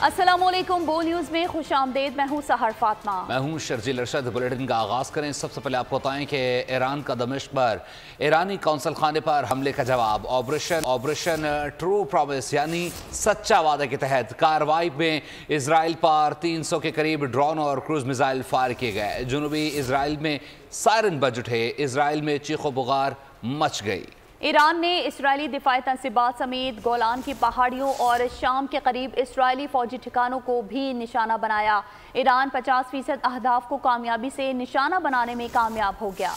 अस्सलामुअलैकुम, बो न्यूज़ में खुश आमदेद। मैं हूँ सहर फातिमा। मैं हूँ शर्जील अरशद। बुलेटिन का आगाज़ करें। सबसे पहले आपको बताएं कि ईरान का दमिश्क पर ईरानी कौंसल खाने पर हमले का जवाब। ऑपरेशन ट्रू प्रॉमिस यानी सच्चा वादे के तहत कार्रवाई में इसराइल पर 300 के करीब ड्रोन और क्रूज मिसाइल फायर किए गए। जनूबी इसराइल में सायरन बज उठे। इसराइल में चीखो पुकार मच गई। ईरान ने इसराइली दिफाई तंसीबात समेत गोलान की पहाड़ियों और शाम के करीब इसराइली फौजी ठिकानों को भी निशाना बनाया। ईरान 50% अहदाफ को कामयाबी से निशाना बनाने में कामयाब हो गया।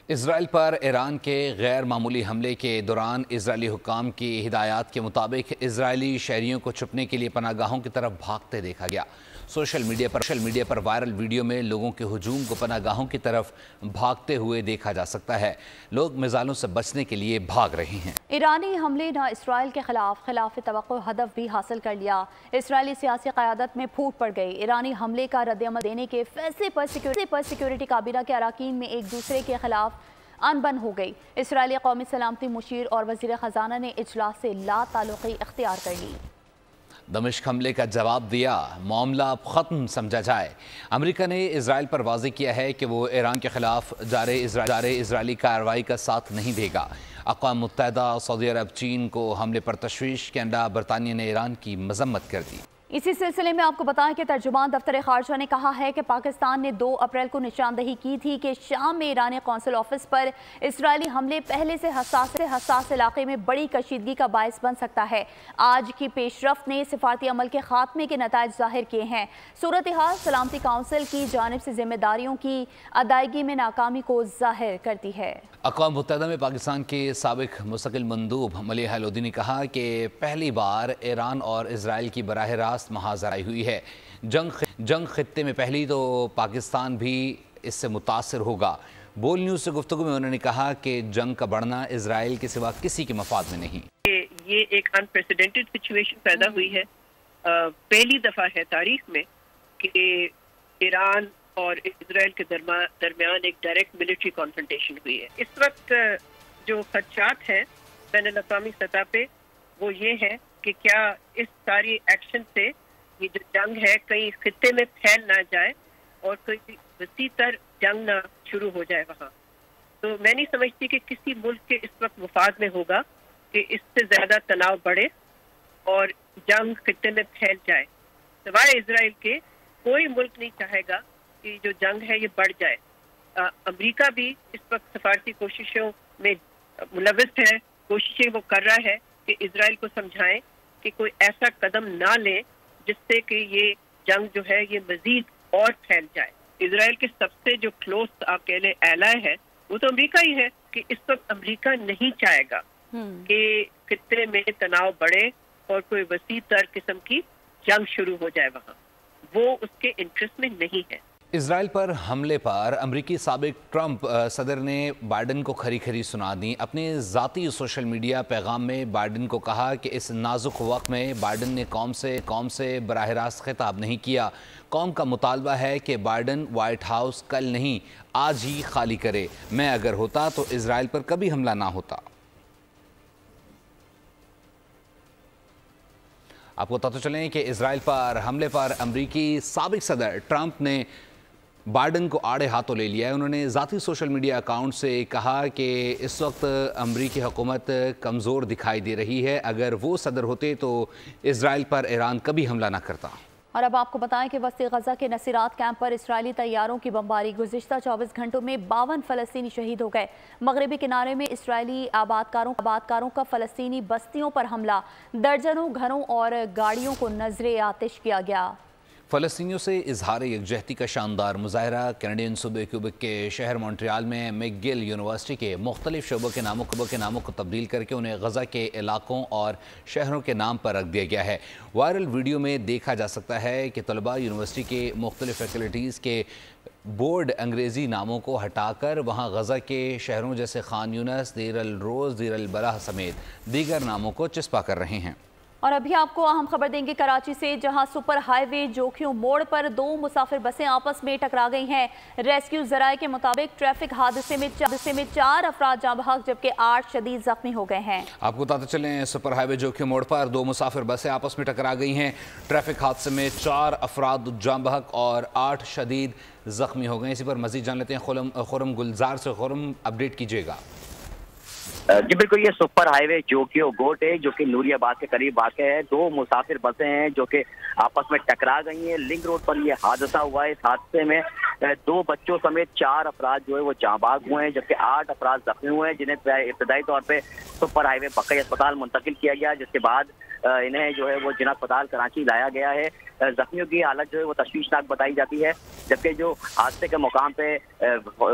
इसराइल पर ईरान के गैर मामूली हमले के दौरान इजरायली हुक्काम की हिदायत के मुताबिक इजरायली शहरियों को छुपने के लिए पनागाहों की तरफ भागते देखा गया। सोशल मीडिया पर वायरल वीडियो में लोगों के हुजूम को पनागाहों की तरफ भागते हुए देखा जा सकता है। लोग मिसाइलों से बचने के लिए भाग रहे हैं। ईरानी हमले ने इसराइल के खिलाफ तवक्को हदफ भी हासिल कर लिया। इसराइली सियासी क़यादत में फूट पड़ गई। ईरानी हमले का रद्द-ए-अमल देने के फैसले पर सिक्योरिटी काबीना के अरकान में एक दूसरे के खिलाफ अनबन हो गई। इसराइली कौमी सलामती मुशीर और वज़ीर ख़जाना ने इजलास से ला ताल्लुक़ी इख्तियार कर ली। दमिश्क हमले का जवाब दिया, मामला अब ख़त्म समझा जाए। अमेरिका ने इसराइल पर वाज़ेह किया है कि वो ईरान के खिलाफ जारी इजरायली कार्रवाई का साथ नहीं देगा। अक़वाम मुत्तहिदा, सऊदी अरब, चीन को हमले पर तशवीश। कनाडा, बरतानिया ने ईरान की मज़म्मत कर दी। इसी सिलसिले में आपको बताएं कि तर्जुमान दफ्तर खारजा ने कहा है कि पाकिस्तान ने 2 अप्रैल को निशानदही की थी कि शाम में ईरानी कौंसल ऑफिस पर इसराइली हमले पहले से हसास इलाके में बड़ी कशीदगी का बायस बन सकता है। आज की पेशरफ्त ने सिफारती अमल के खात्मे के नताइज जाहिर किए हैं। सूरत हाल सलामती काउंसिल की जानिब से जिम्मेदारियों की अदायगी में नाकामी को जाहिर करती है। अक़वाम मुत्तहिदा में पाकिस्तान के साबिक़ मुस्तकिल मंदूब मलिहा लोधी ने कहा कि पहली बार ईरान और इसराइल की बराह रास्त महाजराई हुई है। जंग खित्ते में पहली तो पाकिस्तान भी इससे मुतासर होगा। बोल न्यूज़ से गुफ्तगू में उन्होंने कहा कि जंग का बढ़ना इसराइल के सिवा किसी के मफाद में नहीं। ये एक अनप्रेसिडेंटेड सिचुएशन पैदा हुई है। पहली दफ़ा है तारीख में कि ईरान और इसराइल के दरमियान एक डायरेक्ट मिलिट्री कॉन्फ्रंटेशन हुई है। इस वक्त जो खदशात हैं बैनुल-अक़वामी सतह पे वो ये है कि क्या इस सारी एक्शन से ये जो जंग है कहीं खित्ते में फैल ना जाए और कोई वसी तर जंग ना शुरू हो जाए वहाँ। तो मैं नहीं समझती कि किसी मुल्क के इस वक्त मुफाद में होगा कि इससे ज़्यादा तनाव बढ़े और जंग खित्ते में फैल जाए। सिवाय इसराइल के कोई मुल्क नहीं चाहेगा कि जो जंग है ये बढ़ जाए। अमेरिका भी इस वक्त सफारती कोशिशों में मुलविस है। कोशिशें वो कर रहा है कि इसराइल को समझाएं कि कोई ऐसा कदम ना ले जिससे कि ये जंग जो है ये मजीद और फैल जाए। इसराइल के सबसे जो क्लोज आप कह लें एलाय है वो तो अमेरिका ही है कि इस वक्त अमेरिका नहीं चाहेगा कि खित्ते में तनाव बढ़े और कोई वसी तर किस्म की जंग शुरू हो जाए वहाँ। वो उसके इंटरेस्ट में नहीं है। इसराइल पर हमले पर अमरीकी साबिक ट्रंप सदर ने बाइडन को खरी खरी सुना दी। अपने ज़ाती सोशल मीडिया पैगाम में बाइडन को कहा कि इस नाजुक वक्त में बाइडन ने कौम से बराह रास्त खिताब नहीं किया। कौम का मुतालबा है कि बाइडन वाइट हाउस कल नहीं आज ही खाली करे। मैं अगर होता तो इसराइल पर कभी हमला ना होता। आपको बताते चलें कि इसराइल पर हमले पर अमरीकी साबिक सदर ट्रंप ने बाइडन को आड़े हाथों ले लिया है। उन्होंने ज़ाती सोशल मीडिया अकाउंट से कहा कि इस वक्त अमरीकी हुकूमत कमज़ोर दिखाई दे रही है। अगर वो सदर होते तो इसराइल पर ईरान कभी हमला ना करता। और अब आपको बताएं कि वस्ती गजा के नसीरात कैंप पर इसराइली तैयारों की बमबारी। गुज़िश्ता 24 घंटों में 52 फ़लस्तीनी शहीद हो गए। मगरबी किनारे में इसराइली आबादकारों का फ़लस्तीनी बस्तियों पर हमला। दर्जनों घरों और गाड़ियों को नजरे आतिश किया गया। फ़लस्तीनियों से इजहार यकजहती का शानदार मुजाहरा। कैनेडियन सूबे क्यूबेक के शहर मॉन्ट्रियल में मैकगिल यूनिवर्सिटी के मुख्तलिफ शोबों के नामों को तब्दील करके उन्हें गज़ा के इलाकों और शहरों के नाम पर रख दिया गया है। वायरल वीडियो में देखा जा सकता है कि तलबा यूनिवर्सिटी के मुख्तलिफ फैकल्टीज़ के बोर्ड अंग्रेज़ी नामों को हटाकर वहाँ गज़ा के शहरों जैसे खान यूनस, देर अल रोज़, देर अल बलाह समेत दीगर नामों को चिस्पा कर रहे हैं। और अभी आपको अहम खबर देंगे कराची से, जहां सुपर हाईवे जोखियों मोड़ पर 2 मुसाफिर बसें आपस में टकरा गई हैं। रेस्क्यू जराये के मुताबिक ट्रैफिक हादसे में 4 अफराद जाँ बहक जबकि 8 शदीद जख्मी हो गए हैं। आपको बताते चलें, सुपर हाईवे जोखियों मोड़ पर 2 मुसाफिर बसें आपस में टकरा गई हैं। ट्रैफिक हादसे में 4 अफराद जाँ बहक और 8 शदीद जख्मी हो गए। इसी पर मजीद जान लेते हैं खुरम गुलजार से। खुरम, अपडेट कीजिएगा। जी बिल्कुल, ये सुपर हाईवे जोखियों गोट है जो कि नूरियाबाद के करीब वाक़ है। 2 मुसाफिर बसें हैं जो कि आपस में टकरा गई हैं। लिंक रोड पर ये हादसा हुआ है। इस हादसे में 2 बच्चों समेत 4 अफराद जो है वो जाँ बहक हुए हैं जबकि 8 अफराद जख्मी हुए हैं, जिन्हें इब्तदाई तौर पे सुपर हाईवे बकई अस्पताल मुंतकिल किया गया, जिसके बाद इन्हें जो है वो जिला अस्पताल कराची लाया गया है। जख्मियों की हालत जो है वो तशवीशनाक बताई जाती है, जबकि जो हादसे के मुकाम पे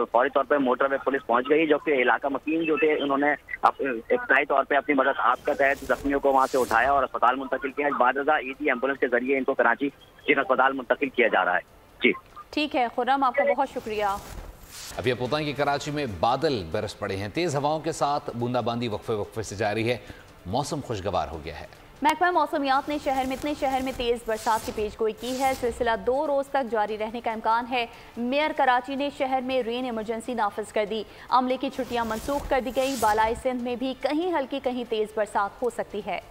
फौरी तौर पे मोटरवे पुलिस पहुंच गई, जो कि इलाका मकीन जो थे उन्होंने इब्तदाई तौर पे अपनी मदद आपका तहत जख्मियों को वहां से उठाया और अस्पताल मुंतकिल किया। बाद ईडी एम्बुलेंस के जरिए इनको कराची जिला अस्पताल मुंतकिल किया जा रहा है। जी ठीक है खुर्रम, आपका बहुत शुक्रिया। अभी आप बताएं कि कराची में बादल बरस पड़े हैं। तेज हवाओं के साथ बूंदाबांदी वक्फे से जारी है। मौसम खुशगवार हो गया है। महकमा मौसमियात ने शहर में तेज बरसात की पेशगोई की है। सिलसिला 2 रोज तक जारी रहने का इम्कान है। मेयर कराची ने शहर में रेन इमरजेंसी नाफिज कर दी। अमले की छुट्टियां मनसूख कर दी गई। बालाई सिंध में भी कहीं हल्की कहीं तेज बरसात हो सकती है।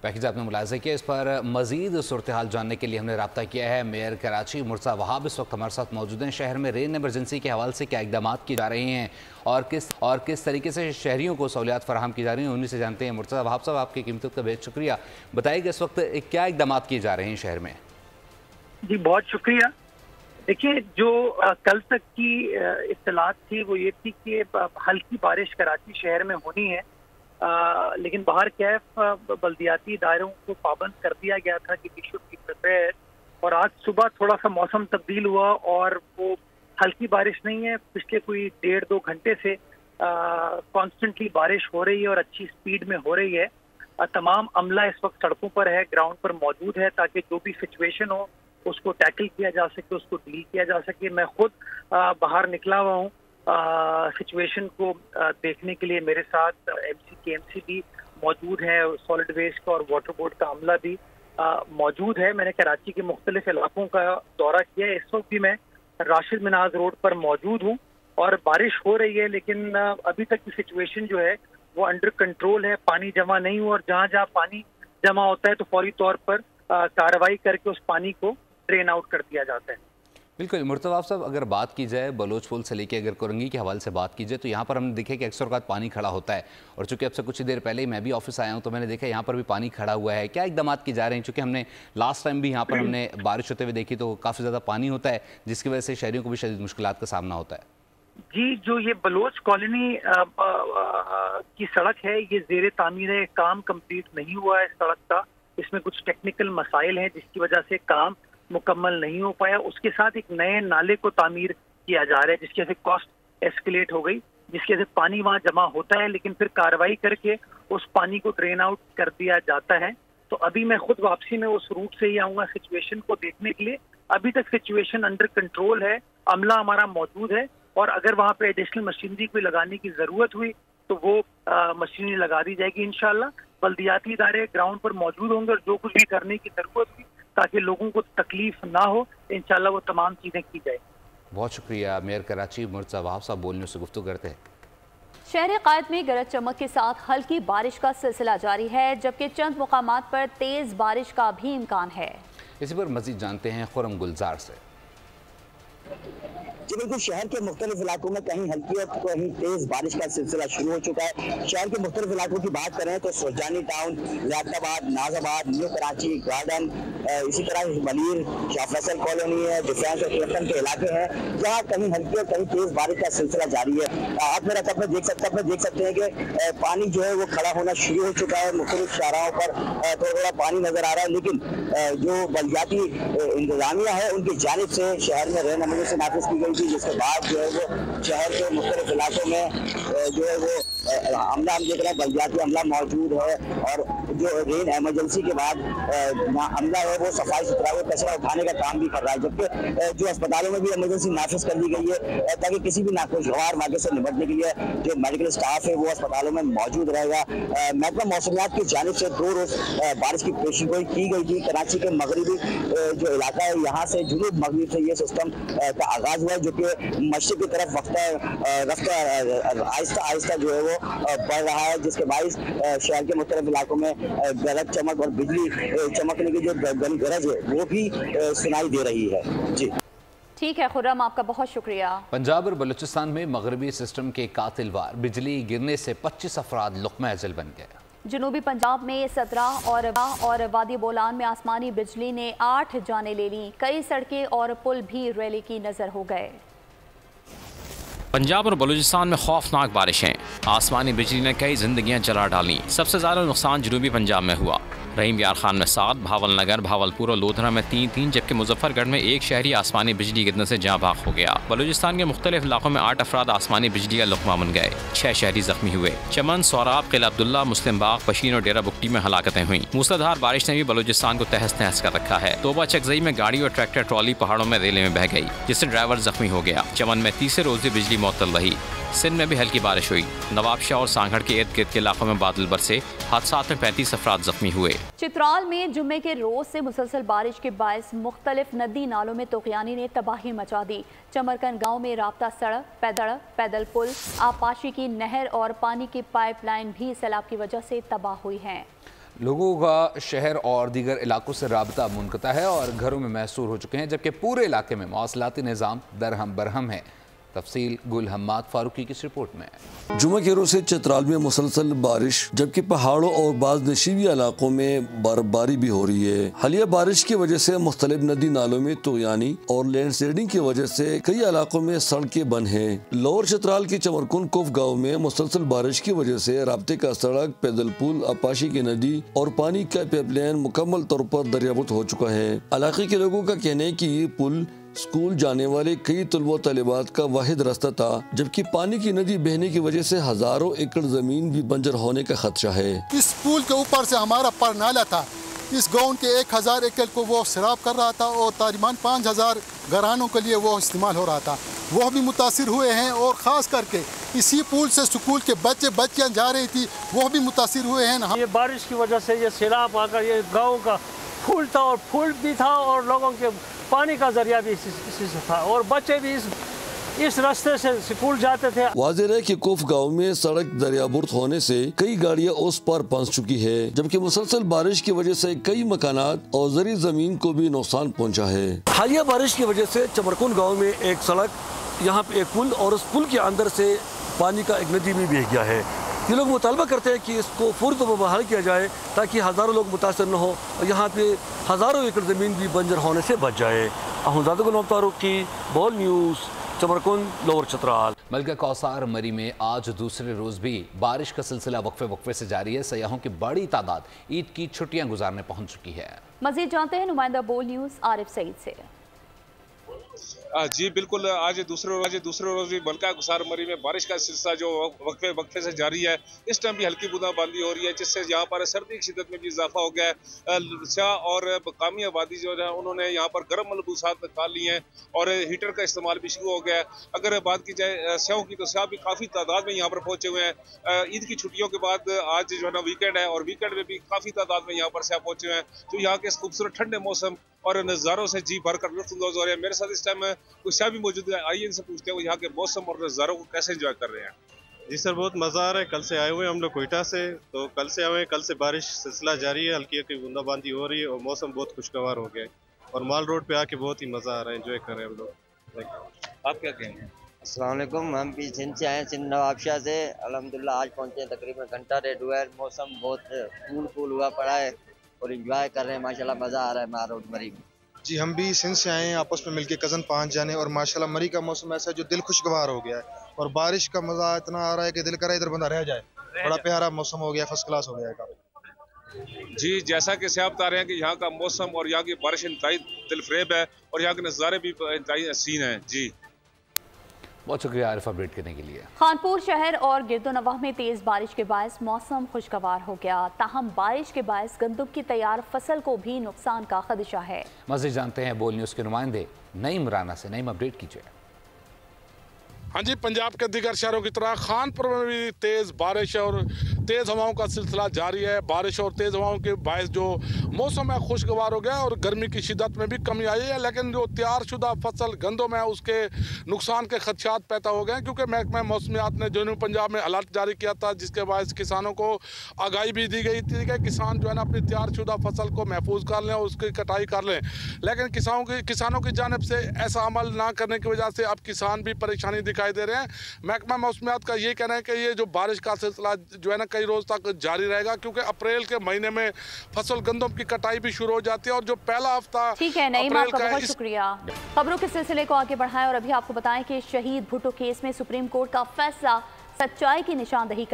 पैकेज आपने मुलाजा किया। इस पर मजीद सूरत हाल जानने के लिए हमने रब्ता किया है। मेयर कराची मुर्तज़ा वहाब इस वक्त हमारे साथ मौजूद हैं। शहर में रेन इमरजेंसी के हवाले से क्या इकदाम किए जा रहे हैं और किस तरीके से शहरियों को सहूलियात फराहम की जा रही हैं, उन्हीं से जानते हैं। मुर्तज़ा वहाब साहब, आपकी कीमतों का बेहद शुक्रिया। बताइएगा इस वक्त क्या इकदाम किए जा रहे हैं शहर में? जी बहुत शुक्रिया। देखिए, जो कल तक की इत्तलात थी वो ये थी कि हल्की बारिश कराची शहर में होनी है, लेकिन बाहर कैफ बल्दियाती दायरों को पाबंद कर दिया गया था कि वी शुड बी प्रिपेयर्ड। और आज सुबह थोड़ा सा मौसम तब्दील हुआ और वो हल्की बारिश नहीं है, पिछले कोई 1.5-2 घंटे से कॉन्स्टेंटली बारिश हो रही है और अच्छी स्पीड में हो रही है। तमाम अमला इस वक्त सड़कों पर है, ग्राउंड पर मौजूद है, ताकि जो भी सिचुएशन हो उसको टैकल किया जा सके, उसको डील किया जा सके। मैं खुद बाहर निकला हुआ हूँ सिचुएशन को देखने के लिए। मेरे साथ KMC भी मौजूद है, सॉलिड वेस्ट का और वाटर बोर्ड का अमला भी मौजूद है। मैंने कराची के मुख्तलिफ इलाकों का दौरा किया है। इस वक्त भी मैं राशिद मिनाज रोड पर मौजूद हूँ और बारिश हो रही है, लेकिन अभी तक की सिचुएशन जो है वो अंडर कंट्रोल है। पानी जमा नहीं हुआ और जहाँ जहाँ पानी जमा होता है तो फौरी तौर पर कार्रवाई करके उस पानी को ड्रेन आउट कर दिया जाता है। बिल्कुल मुर्तज़ा साहब, अगर बात की जाए बलोच पुल से लेके अगर कोरंगी के हवाले से बात की जाए तो यहाँ पर हमने देखा कि अक्सर औक़ात पानी खड़ा होता है और चूँकि अब से कुछ ही देर पहले ही मैं भी ऑफिस आया हूँ तो मैंने देखा यहाँ पर भी पानी खड़ा हुआ है। क्या इकदाम की जा रहे हैं? चूँकि हमने लास्ट टाइम भी यहाँ पर हमने बारिश होते हुए देखी तो काफ़ी ज़्यादा पानी होता है, जिसकी वजह से शहरियों को भी शदीद मुश्किलात का सामना होता है। जी, जो ये बलोच कॉलोनी की सड़क है ये ज़ेरे तामीर है, काम कंप्लीट नहीं हुआ है इस सड़क का। इसमें कुछ टेक्निकल मसाइल हैं जिसकी वजह से काम मुकम्मल नहीं हो पाया। उसके साथ एक नए नाले को तामीर किया जा रहा है जिसकी वजह से कॉस्ट एस्केलेट हो गई, जिसकी वजह से पानी वहाँ जमा होता है लेकिन फिर कार्रवाई करके उस पानी को ड्रेन आउट कर दिया जाता है। तो अभी मैं खुद वापसी में उस रूट से ही आऊँगा सिचुएशन को देखने के लिए। अभी तक सिचुएशन अंडर कंट्रोल है, अमला हमारा मौजूद है और अगर वहाँ पे एडिशनल मशीनरी कोई लगाने की ज़रूरत हुई तो वो मशीनरी लगा दी जाएगी इंशाल्लाह। बल्दियाती इदारे ग्राउंड पर मौजूद होंगे और जो कुछ भी करने की ज़रूरत हुई ताकि लोगों को तकलीफ ना हो, इंशाल्लाह वो तमाम चीज़ें की जाए। बहुत शुक्रिया। मेयर कराची मुर्तज़ा वहाब साहब बोलने से गुफ्तगू करते हैं। शहर कायद में गरज चमक के साथ हल्की बारिश का सिलसिला जारी है, जबकि चंद मुकामात पर तेज बारिश का भी इम्कान है। इसी पर मजीद जानते हैं खुरम गुलजार से। जी बिल्कुल, शहर के मुख्तलिफ इलाकों में कहीं हल्की और कहीं तेज बारिश का सिलसिला शुरू हो चुका है। शहर के मुख्तलिफ इलाकों की बात करें तो Surjani town, Liaquatabad, Nazimabad, new Karachi, garden, इसी तरह वलीर, शाह फैसल कॉलोनी है, डिफेंस और क्लिफ्टन के इलाके हैं जहाँ कहीं हल्की और कहीं तेज बारिश का सिलसिला जारी है। आप मेरा तब देख सकते हैं कि पानी जो है वो खड़ा होना शुरू हो चुका है। मुख्तलिफ शाहराहों पर थोड़ा पानी नजर आ रहा है, लेकिन जो बल्दियाती इंतजामिया है उनकी जानिब से शहर में रेन इमरजेंसी नाफिज की गई थी, जिसके बाद जो है वो शहर के मुख्तलिफ इलाकों में जो है वो अमला हम देख रहे हैं बल्दियाती अमला मौजूद है और जो रेन इमरजेंसी के बाद अमला है वो सफाई सुथरा वो कचरा उठाने का काम भी कर रहा है, जबकि जो अस्पतालों में भी इमरजेंसी नाफिज कर दी गई है ताकि किसी भी नाखुशगवार मौके से निपटने के लिए जो मेडिकल स्टाफ है वो अस्पतालों में मौजूद रहेगा। महकमा मौसमियात की जानिब से 2 रोज बारिश की पेशगोई की गई थी। कराची के मगरबी जो इलाका है यहाँ से जुनूब मगरब से ये सिस्टम का आगाज हुआ है, जो कि मशरक़ की तरफ रफ्ता आहिस्ता आहिस्ता जो है वो बढ़ रहा है, जिसके बाइस शहर के मुख्तलिफ इलाकों में गरज चमक और बिजली चमकने की जो गरज है वो भी सुनाई दे रही है। जी ठीक है खुर्रम, आपका बहुत शुक्रिया। पंजाब और बलूचिस्तान में मगरबी सिस्टम के कातिल वार बिजली गिरने से 25 अफराद लुक़्मा अज़ल बन गए। जनूबी पंजाब में 17 और वादी बोलान में आसमानी बिजली ने 8 जानें ले लीं। कई सड़कें और पुल भी रैली की नजर हो गए। पंजाब और बलूचिस्तान में खौफनाक बारिशें, आसमानी बिजली ने कई जिंदगियां जला डाली। सबसे ज़्यादा नुकसान जनूबी पंजाब में हुआ। रहीम यार खान में 7, भावल नगर, भावलपुर और लोधरा में 3-3, जबकि मुजफ्फरगढ़ में 1 शहरी आसमानी बिजली गिरने से जाँ बाग हो गया। बलूचिस्तान के मुख्तलिफ इलाकों में 8 अफराद आसमानी बिजली का लुक़मा बन गए। 6 शहरी जख्मी हुए। चमन, सौराब, किला अब्दुल्ला, मुस्लिम बाग, पशीन और डेरा बुक्टी में हलाकतें हुई। मूसलाधार बारिश ने भी बलूचिस्तान को तहस नहस कर रखा है। तोबा चकजई में गाड़ी और ट्रैक्टर ट्रॉली पहाड़ों में रेले में बह गई, जिससे ड्राइवर जख्मी हो गया। चमन में तीसरे रोज भी बिजली मुअत्तल रही। सिंध में भी हल्की बारिश हुई। नवाबशाह और सांगड़ के इर्द गिर्द के इलाकों में बादल बरसे। हादसात में 35 अफराद जख्मी हुए। चित्राल में जुम्मे के रोज से मुसलसल बारिश के बायस मुख्तलिफ नदी नालों में तूफ़ानी ने तबाही मचा दी। चमरकन गांव में राब्ता सड़क, पैदल पुल, आपाशी की नहर और पानी की पाइपलाइन भी सैलाब की वजह से तबाह हुई हैं। लोगों का शहर और दीगर इलाकों से राबता मुनक़ता है और घरों में महसूर हो चुके हैं, जबकि पूरे इलाके में मौसलाती निज़ाम दरहम बरहम है। तफसील गुल हम्माद फारूकी की रिपोर्ट में। जुम्मे के रोज से चित्राल में मुसलसल बारिश, जबकि पहाड़ों और बाज़ नशीबी इलाकों में बर्फबारी भी हो रही है। हालिया बारिश की वजह से मुख्तलिफ नदी नालों में तूफ़ानी और लैंडस्लाइडिंग की वजह से कई इलाकों में सड़कें बंद हैं। लोअर चित्राल के चमरकुन कुफ गाँव में मुसलसल बारिश की वजह से राब्ते का सड़क, पैदल पुल, अपाशी की नदी और पानी का पाइपलाइन मुकम्मल तौर पर दरियाफत हो चुका है। इलाके के लोगों का कहना है कि ये पुल स्कूल जाने वाले कई तलबा तलिबात का वाहिद रास्ता था, जबकि पानी की नदी बहने की वजह से हजारों एकड़ जमीन भी बंजर होने का खदशा है। इस पुल के ऊपर से हमारा पर नाला था, इस गांव के 1000 एकड़ को वो सैराब कर रहा था और तकरीबन 5000 घरानों के लिए वो इस्तेमाल हो रहा था। वो भी मुतासिर हुए हैं और ख़ास करके इसी पुल से स्कूल के बच्चियाँ जा रही थी, वो भी मुतासिर हुए हैं। ये बारिश की वजह से ये सैलाब आकर ये गाँव का फूल था और फूल भी था और लोगों के पानी का जरिया भी इसी से था और बच्चे भी इस रास्ते से स्कूल जाते थे। वाज़ेह है कि कुफ गांव में सड़क दरियाबुर्द होने से कई गाड़ियां उस पार पहुंच चुकी है, जबकि मुसलसल बारिश की वजह से कई मकानात और ज़री जमीन को भी नुकसान पहुंचा है। हालिया बारिश की वजह से चमरकुन गाँव में एक सड़क, यहाँ पे एक पुल और उस पुल के अंदर से पानी का एक नदी भी बह गया है। ये लोग मुतालबा करते हैं कि इसको फौरी तौर पर बहाल किया जाए ताकि हज़ारों लोग मुतासर न हो और यहाँ पे हज़ारों एकड़ ज़मीन भी बंजर होने से बच जाए। अहमदाद की बॉल न्यूज़, चमरकुन, लोअर चित्राल। मलका कौसार मरी में आज दूसरे रोज भी बारिश का सिलसिला वक्फे से जारी है। सयाहों की बड़ी तादाद ईद की छुट्टियां गुजारने पहुंच चुकी है। मजीद जानते हैं नुमाइंदा बोल न्यूज़ आरिफ सईद से। जी बिल्कुल, आज दूसरे रोज भी मलका कौसार मरी में बारिश का सिलसिला जो वक्फे से जारी है। इस टाइम भी हल्की बूंदाबांदी हो रही है, जिससे यहाँ पर सर्दी की शिद्दत में भी इजाफा हो गया है। स्याह और मकामी आबादी जो है उन्होंने यहाँ पर गर्म मलबूसात निकाल लिए हैं और हीटर का इस्तेमाल भी शुरू हो गया है। अगर बात की जाए स्याहों की, तो स्याह भी काफ़ी तादाद में यहाँ पर पहुँचे हुए हैं। ईद की छुट्टियों के बाद आज जो है ना वीकेंड है और वीकेंड में भी काफ़ी तादाद में यहाँ पर स्याह पहुँचे हुए हैं, जो यहाँ के इस खूबसूरत ठंडे मौसम और नज़ारों से जी भर कर लुत्फ़अंदोज़ हो रहे हैं। मेरे साथ इस टाइम कुछ स्याह भी मौजूद है, आइए इनसे पूछते हैं वो यहाँ के मौसम और नज़ारों को कैसे एंजॉय कर रहे हैं। जी सर, बहुत मज़ा आ रहा है। कल से आए हुए हम लोग कोयटा से, तो कल से आए हुए, कल से बारिश सिलसिला जारी है, हल्की हल्की बूंदाबांदी हो रही है और मौसम बहुत खुशगवार हो गया है और माल रोड पे आके बहुत ही मज़ा आ रहा है, एंजॉय कर रहे हैं हम लोग। आप क्या कहेंगे? अस्सलाम वालेकुम, हम भी सिंध से आए, सिंध नवाबशाह से। अल्हम्दुलिल्लाह आज पहुँचे, तकरीबन घंटा डेढ़ हुआ है। मौसम बहुत कूल हुआ पड़ा है और इंजॉय कर रहे हैं, माशाल्लाह मज़ा आ रहा है माल रोड मरी में। जी हम भी सिंध से आए हैं, आपस में मिलके कज़न 5 जाने और माशाल्लाह मरी का मौसम ऐसा है जो दिल खुशगवार हो गया है और बारिश का मज़ा इतना आ रहा है कि दिल कर रहा है इधर बंदा रह जाए। बड़ा प्यारा मौसम हो गया, फर्स्ट क्लास हो गया है। जी जैसा कि आप बता रहे हैं कि यहाँ का मौसम और यहाँ की बारिश इंतहाई दिलफरेब है और यहाँ के नज़ारे भी इंतहाई हसीन हैं। जी बहुत शुक्रिया आरिफ अपडेट करने के लिए। खानपुर शहर और गिरदोनवाह में तेज बारिश के बायस मौसम खुशगवार हो गया, ताहम बारिश के बायस गंदम की तैयार फसल को भी नुकसान का खदशा है। मज़ीद जानते हैं बोल न्यूज़ के नुमाइंदे नईम राना से। नईम, अपडेट कीजिए। हाँ जी, पंजाब के दीगर शहरों की तरह खानपुर में भी तेज़ बारिश और तेज़ हवाओं का सिलसिला जारी है। बारिश और तेज़ हवाओं के बायस जो मौसम है खुशगवार हो गया और गर्मी की शिद्दत में भी कमी आई है, लेकिन जो तैयार शुदा फसल गंदम है उसके नुकसान के खदशात पैदा हो गए हैं, क्योंकि महकमा मौसमियात ने जनूबी पंजाब में अलर्ट जारी किया था, जिसके बायस किसानों को आगाही भी दी गई थी कि किसान जो है ना अपनी तैयार शुदा फसल को महफूज कर लें और उसकी कटाई कर लें। लेकिन किसानों की जानिब से ऐसा अमल ना करने की वजह से अब किसान भी परेशानी दिखाई दे रहे हैं। महकमा मौसमियात का ये कहना है कि ये जो बारिश का सिलसिला जो है ना कई रोज तक जारी रहेगा, क्योंकि अप्रैल के महीने में फसल गंदम की कटाई भी शुरू हो जाती है और जो पहला हफ्ता ठीक है नईम, आपका बहुत शुक्रिया। खबरों के सिलसिले को आगे बढ़ाएं और अभी आपको बताएं कि शहीद भुट्टो केस में सुप्रीम कोर्ट का फैसला सच्चाई की निशानदही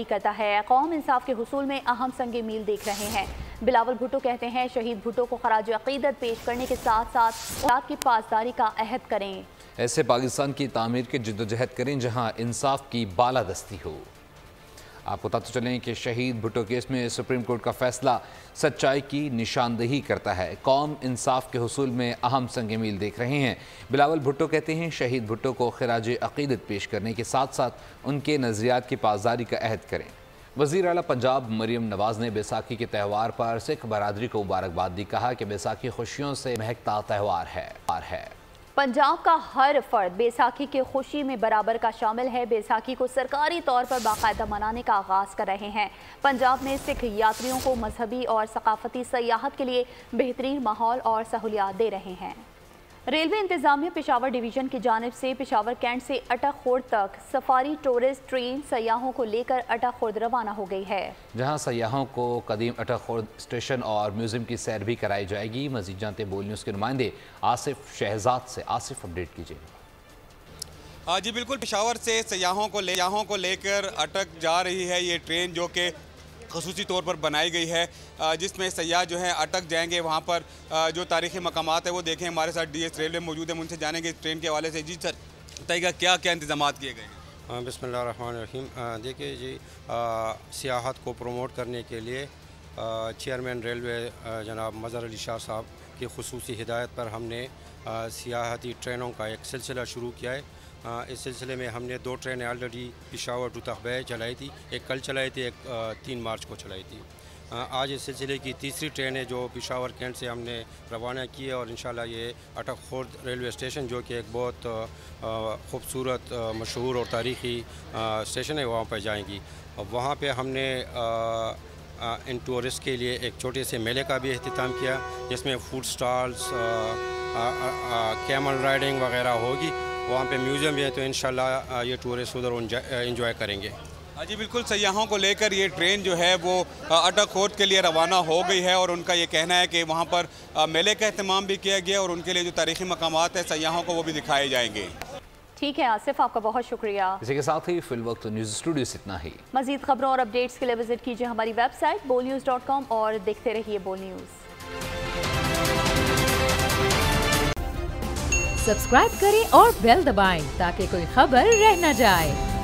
करता है। कौम इंसाफ के हुसूल में अहम संगे मील देख रहे हैं। बिलावल भुट्टो कहते हैं शहीद भुट्टो को खराज अकीदत पेश करने के साथ साथ औलाद की पासदारी का अहद करें। ऐसे पाकिस्तान की तामीर की जिद्दोजहद करें जहां इंसाफ की बालादस्ती हो। आपको बताते चलें कि शहीद भुट्टो केस में सुप्रीम कोर्ट का फैसला सच्चाई की निशानदही करता है। कौम इंसाफ के हुसूल में अहम संग मील देख रहे हैं। बिलावल भुट्टो कहते हैं शहीद भुट्टो को खराज अकीदत पेश करने के साथ साथ उनके नज़रियात की पासदारी का अहद करें। वज़ीर आला पंजाब मरियम नवाज़ ने बैसाखी के त्यौहार पर सिख बरादरी को मुबारकबाद दी। कहा कि बैसाखी खुशियों से महकता त्यौहार है। पंजाब का हर फर्द बैसाखी की खुशी में बराबर का शामिल है। बैसाखी को सरकारी तौर पर बाकायदा मनाने का आगाज़ कर रहे हैं। पंजाब में सिख यात्रियों को मजहबी और सकाफती सयाहत के लिए बेहतरीन माहौल और सहूलियात दे रहे हैं। रेलवे इंतजामिया पेशावर डिवीज़न की जानिब से पेशावर कैंट से अटक खुर्द तक सफारी टूरिस्ट ट्रेन सयाहों को लेकर अटक खुर्द रवाना हो गई है, जहां सयाहों को कदीम अटक खुर्द स्टेशन और म्यूजियम की सैर भी कराई जाएगी। मज़ीद जानते बोल न्यूज़ के नुमाइंदे आसिफ शहजाद से। आसिफ, अपडेट कीजिए। जी बिल्कुल, पेशावर से सयाहों को लेकर अटक जा रही है ये ट्रेन, जो कि ख़ुसूसी तौर पर बनाई गई है, जिसमें सयाह जो हैं अटक जाएंगे। वहाँ पर जो तारीख़ी मकामात है वो देखें। हमारे साथ डीएस रेलवे मौजूद है, उनसे जानेंगे इस ट्रेन के हवाले से। जी सर, बताइएगा क्या क्या इंतजाम किए गए हैं? बिस्मिल्लाहिर्रहमानिर्रहीम। देखिए जी, सियाहत को प्रमोट करने के लिए चेयरमैन रेलवे जनाब मज़हर अली शाह साहब की ख़ुसूसी हिदायत पर हमने सियाहती ट्रेनों का एक सिलसिला शुरू किया है। इस सिलसिले में हमने 2 ट्रेनें ऑलरेडी पेशावर टू तखबे चलाई थी, एक कल चलाई थी, एक 3 मार्च को चलाई थी। आज इस सिलसिले की तीसरी ट्रेन है जो पेशावर कैंट से हमने रवाना की है और इंशाल्लाह ये अटक खुर्द रेलवे स्टेशन, जो कि एक बहुत खूबसूरत मशहूर और तारीख़ी स्टेशन है, वहाँ पर जाएंगी। और वहाँ पे हमने इन टूरिस्ट के लिए एक छोटे से मेले का भी अहतमाम किया, जिसमें फूड स्टॉल्स, कैमल राइडिंग वगैरह होगी। वहाँ पे म्यूज़ियम भी है, तो इंशाल्लाह ये टूरिस्ट उधर इंजॉय करेंगे। जी बिल्कुल, सयाहों को लेकर ये ट्रेन जो है वो अटक खुर्द के लिए रवाना हो गई है और उनका ये कहना है कि वहाँ पर मेले का अहतमाम भी किया गया और उनके लिए जो तारीख़ी मकामात है सयाहों को वो भी दिखाए जाएंगे। ठीक है आसिफ, आपका बहुत शुक्रिया। इसी के साथ ही फिल वक्त न्यूज़ स्टूडियो से इतना ही। मज़ीद खबरों और अपडेट्स के लिए विजिट कीजिए हमारी वेबसाइट bolnews.com और देखते रहिए बोल न्यूज़। सब्सक्राइब करें और बेल दबाएं ताकि कोई खबर रह न जाए।